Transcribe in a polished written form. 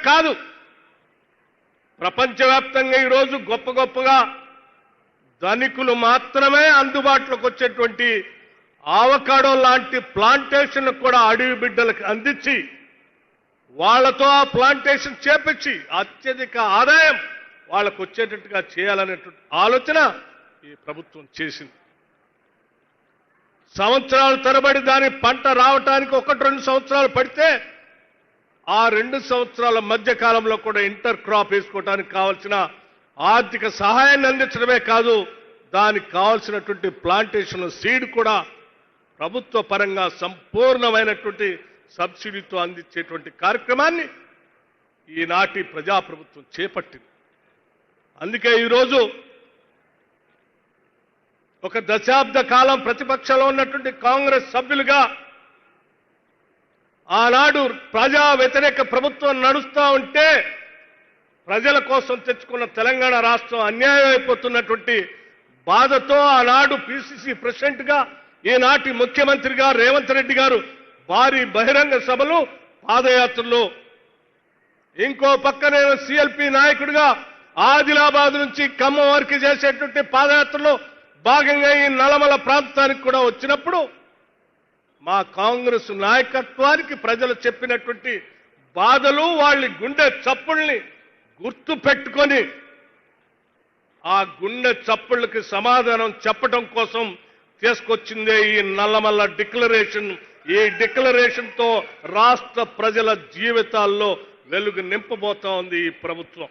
కాదు, ప్రపంచవ్యాప్తంగా ఈరోజు గొప్ప గొప్పగా ధనికులు మాత్రమే అందుబాటులోకి వచ్చేటువంటి ఆవకాడో లాంటి ప్లాంటేషన్ కూడా అడవి బిడ్డలకు అందించి వాళ్లతో ఆ ప్లాంటేషన్ చేపించి అత్యధిక ఆదాయం వాళ్ళకు వచ్చేటట్టుగా చేయాలనేటువంటి ఆలోచన ఈ ప్రభుత్వం చేసింది. సంవత్సరాల తరబడి దాని పంట రావటానికి 1-2 సంవత్సరాలు పడితే ఆ 2 సంవత్సరాల మధ్య కాలంలో కూడా ఇంటర్ క్రాప్ వేసుకోవడానికి కావాల్సిన ఆర్థిక సహాయాన్ని అందించడమే కాదు, దానికి కావాల్సినటువంటి ప్లాంటేషన్ సీడ్ కూడా ప్రభుత్వ పరంగా సంపూర్ణమైనటువంటి సబ్సిడీతో అందించేటువంటి కార్యక్రమాన్ని ఈనాటి ప్రజాప్రభుత్వం చేపట్టింది. అందుకే ఈరోజు ఒక దశాబ్ద కాలం ప్రతిపక్షంలో ఉన్నటువంటి కాంగ్రెస్ సభ్యులుగా ఆనాడు ప్రజా వ్యతిరేక ప్రభుత్వం నడుస్తూ ఉంటే ప్రజల కోసం తెచ్చుకున్న తెలంగాణ రాష్ట్రం అన్యాయం అయిపోతున్నటువంటి బాధతో ఆనాడు పిసిసి ప్రెసిడెంట్గా ఈనాటి ముఖ్యమంత్రిగా రేవంత్ రెడ్డి గారు భారీ బహిరంగ సభలు పాదయాత్రలు, ఇంకో పక్క నేను సిఎల్పి నాయకుడిగా ఆదిలాబాద్ నుంచి ఖమ్మం వరకు చేసేటువంటి పాదయాత్రలో భాగంగా ఈ నల్లమల ప్రాంతానికి కూడా వచ్చినప్పుడు మా కాంగ్రెస్ నాయకత్వానికి ప్రజలు చెప్పినటువంటి బాధలు వాళ్ళ గుండె చప్పుల్ని గుర్తు పెట్టుకొని ఆ గుండె చప్పుళ్ళకి సమాధానం చెప్పడం కోసం తీసుకొచ్చిందే ఈ నల్లమల్ల డిక్లరేషన్. ఈ డిక్లరేషన్ తో రాష్ట్ర ప్రజల జీవితాల్లో వెలుగు నింపబోతా ఉంది ఈ ప్రభుత్వం.